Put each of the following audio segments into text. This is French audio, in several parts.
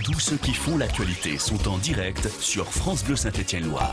Tous ceux qui font l'actualité sont en direct sur France Bleu Saint-Étienne-Loire.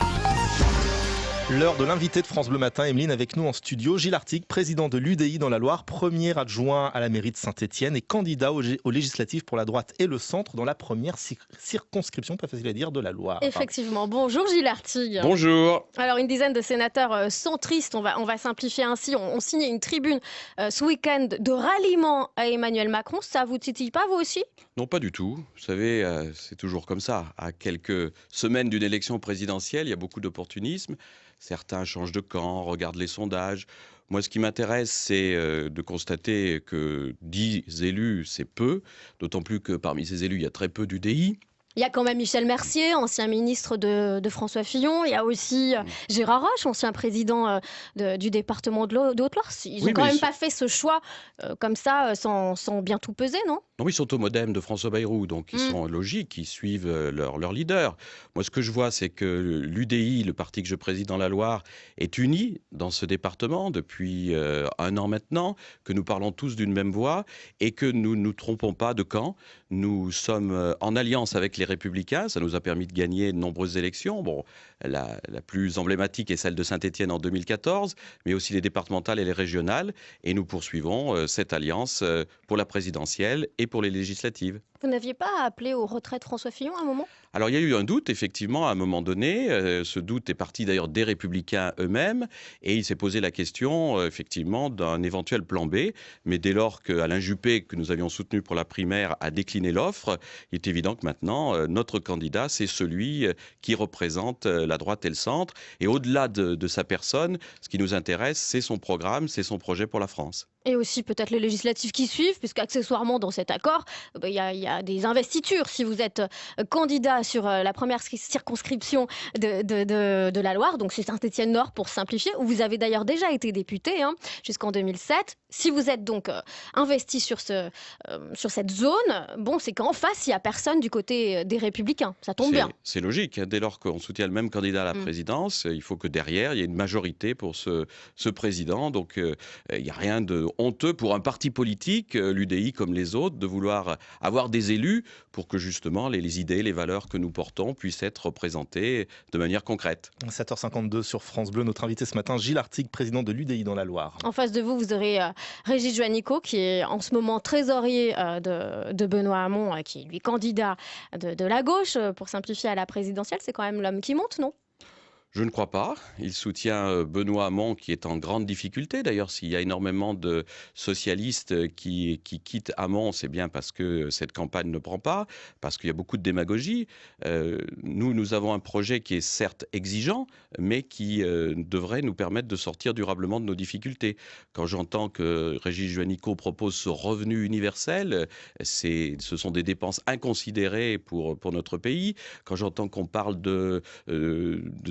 L'heure de l'invité de France Bleu Matin, Emeline, avec nous en studio. Gilles Artigue, président de l'UDI dans la Loire, premier adjoint à la mairie de Saint-Étienne et candidat aux législatives pour la droite et le centre dans la première circonscription, pas facile à dire, de la Loire. Effectivement. Bonjour Gilles Artigue. Bonjour. Alors une dizaine de sénateurs centristes, on va simplifier ainsi, ont signé une tribune ce week-end de ralliement à Emmanuel Macron. Ça vous titille pas vous aussi ? Non, pas du tout. Vous savez, c'est toujours comme ça. À quelques semaines d'une élection présidentielle, il y a beaucoup d'opportunisme. Certains changent de camp, regardent les sondages. Moi, ce qui m'intéresse, c'est de constater que 10 élus, c'est peu. D'autant plus que parmi ces élus, il y a très peu d'UDI. Il y a quand même Michel Mercier, ancien ministre de François Fillon. Il y a aussi Gérard Roche, ancien président du département de Haute-Loire. Ils n'ont quand même pas fait ce choix comme ça, sans bien tout peser, non ? Non, ils sont au modem de François Bayrou, donc ils sont logiques, ils suivent leur leader. Moi, ce que je vois, c'est que l'UDI, le parti que je préside dans la Loire, est uni dans ce département depuis 1 an maintenant, que nous parlons tous d'une même voix et que nous ne nous trompons pas de camp. Nous sommes en alliance avec les Républicains, ça nous a permis de gagner de nombreuses élections. Bon, la plus emblématique est celle de Saint-Étienne en 2014, mais aussi les départementales et les régionales. Et nous poursuivons cette alliance pour la présidentielle et pour les législatives. Vous n'aviez pas appelé au retrait de François Fillon à un moment ? Alors il y a eu un doute, effectivement, à un moment donné. Ce doute est parti d'ailleurs des Républicains eux-mêmes. Et il s'est posé la question, effectivement, d'un éventuel plan B. Mais dès lors qu'Alain Juppé, que nous avions soutenu pour la primaire, a décliné l'offre, il est évident que maintenant, notre candidat, c'est celui qui représente la droite et le centre. Et au-delà de sa personne, ce qui nous intéresse, c'est son programme, c'est son projet pour la France. Et aussi peut-être les législatives qui suivent, puisque accessoirement dans cet accord, il y a des investitures. Si vous êtes candidat sur la première circonscription de la Loire, donc c'est Saint-Étienne-Nord pour simplifier, où vous avez d'ailleurs déjà été député jusqu'en 2007. Si vous êtes donc investi sur cette zone, bon, c'est qu'en face, il n'y a personne du côté des Républicains. Ça tombe bien. C'est logique. Dès lors qu'on soutient le même candidat à la présidence, il faut que derrière, il y ait une majorité pour ce président. Donc, il n'y a rien de honteux pour un parti politique, l'UDI comme les autres, de vouloir avoir des élus pour que justement les idées, les valeurs que nous portons puissent être représentées de manière concrète. 7h52 sur France Bleu. Notre invité ce matin, Gilles Artigue, président de l'UDI dans la Loire. En face de vous, vous aurez Régis Juanico, qui est en ce moment trésorier de Benoît Hamon, qui est lui candidat de la gauche, pour simplifier, à la présidentielle. C'est quand même l'homme qui monte, non ? Je ne crois pas. Il soutient Benoît Hamon qui est en grande difficulté. D'ailleurs, s'il y a énormément de socialistes qui quittent Hamon, c'est bien parce que cette campagne ne prend pas, parce qu'il y a beaucoup de démagogie. Nous avons un projet qui est certes exigeant, mais qui devrait nous permettre de sortir durablement de nos difficultés. Quand j'entends que Régis Juanico propose ce revenu universel, ce sont des dépenses inconsidérées pour notre pays. Quand j'entends qu'on parle de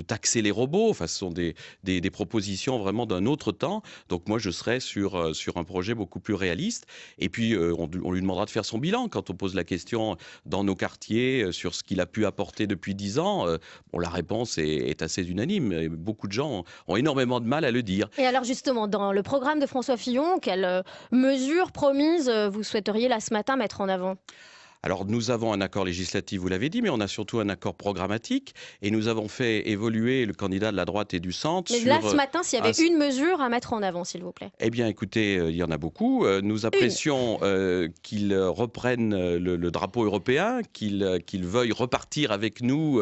taxer les robots, enfin, ce sont des propositions vraiment d'un autre temps. Donc moi, je serais sur un projet beaucoup plus réaliste. Et puis, on lui demandera de faire son bilan. Quand on pose la question dans nos quartiers sur ce qu'il a pu apporter depuis 10 ans, la réponse est assez unanime. Et beaucoup de gens ont énormément de mal à le dire. Et alors justement, dans le programme de François Fillon, quelles mesures promises vous souhaiteriez là ce matin mettre en avant ? Alors nous avons un accord législatif, vous l'avez dit, mais on a surtout un accord programmatique et nous avons fait évoluer le candidat de la droite et du centre. Mais là, ce matin, s'il y avait une mesure à mettre en avant, s'il vous plaît. Eh bien, écoutez, il y en a beaucoup. Nous apprécions qu'ils reprennent le drapeau européen, qu'ils veuillent repartir avec nous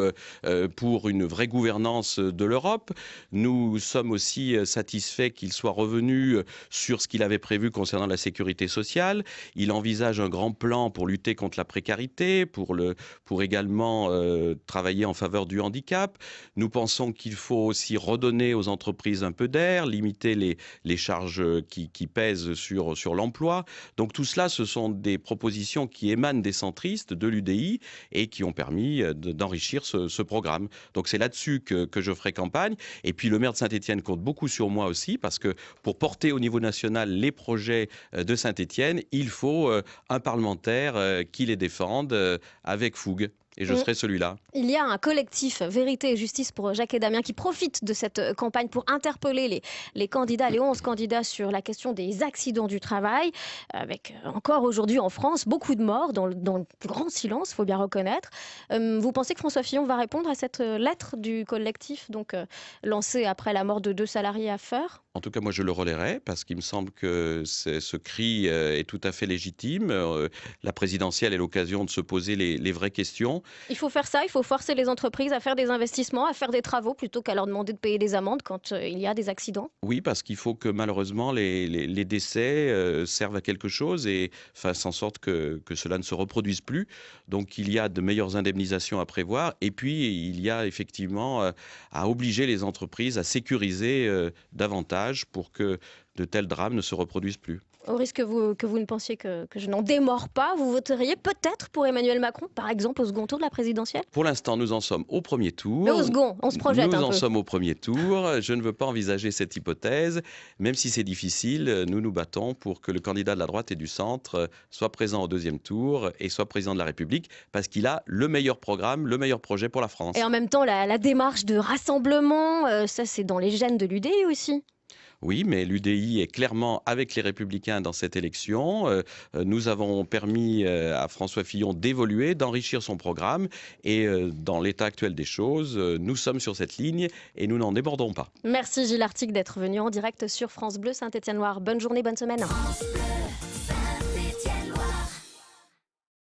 pour une vraie gouvernance de l'Europe. Nous sommes aussi satisfaits qu'il soit revenu sur ce qu'il avait prévu concernant la sécurité sociale. Il envisage un grand plan pour lutter contre la précarité, pour également travailler en faveur du handicap. Nous pensons qu'il faut aussi redonner aux entreprises un peu d'air, limiter les charges qui pèsent sur l'emploi. Donc tout cela, ce sont des propositions qui émanent des centristes, de l'UDI, et qui ont permis d'enrichir ce programme. Donc c'est là-dessus que je ferai campagne. Et puis le maire de Saint-Étienne compte beaucoup sur moi aussi, parce que pour porter au niveau national les projets de Saint-Étienne, il faut un parlementaire qui les défende avec fougue. et je serai celui-là. Il y a un collectif Vérité et Justice pour Jacques et Damien qui profite de cette campagne pour interpeller les candidats, les 11 candidats sur la question des accidents du travail, avec encore aujourd'hui en France beaucoup de morts dans le grand silence, il faut bien reconnaître. Vous pensez que François Fillon va répondre à cette lettre du collectif, donc lancée après la mort de 2 salariés à Feurs ? En tout cas, moi, je le relayerai parce qu'il me semble que ce cri est tout à fait légitime. La présidentielle est l'occasion de se poser les vraies questions. Il faut faire ça, il faut forcer les entreprises à faire des investissements, à faire des travaux plutôt qu'à leur demander de payer des amendes quand il y a des accidents. Oui, parce qu'il faut que malheureusement les décès servent à quelque chose et fassent en sorte que cela ne se reproduise plus. Donc il y a de meilleures indemnisations à prévoir et puis il y a effectivement à obliger les entreprises à sécuriser davantage pour que de tels drames ne se reproduisent plus. Au risque que vous ne pensiez que je n'en démords pas, vous voteriez peut-être pour Emmanuel Macron, par exemple au second tour de la présidentielle ? Pour l'instant, nous en sommes au premier tour. Mais au second, on se projette un peu. Nous en sommes au premier tour. Je ne veux pas envisager cette hypothèse. Même si c'est difficile, nous nous battons pour que le candidat de la droite et du centre soit présent au deuxième tour et soit président de la République parce qu'il a le meilleur programme, le meilleur projet pour la France. Et en même temps, la démarche de rassemblement, ça c'est dans les gènes de l'UDI aussi. Oui, mais l'UDI est clairement avec les Républicains dans cette élection. Nous avons permis à François Fillon d'évoluer, d'enrichir son programme. Et dans l'état actuel des choses, nous sommes sur cette ligne et nous n'en débordons pas. Merci Gilles Artigue d'être venu en direct sur France Bleu Saint-Étienne-Loire. Bonne journée, bonne semaine.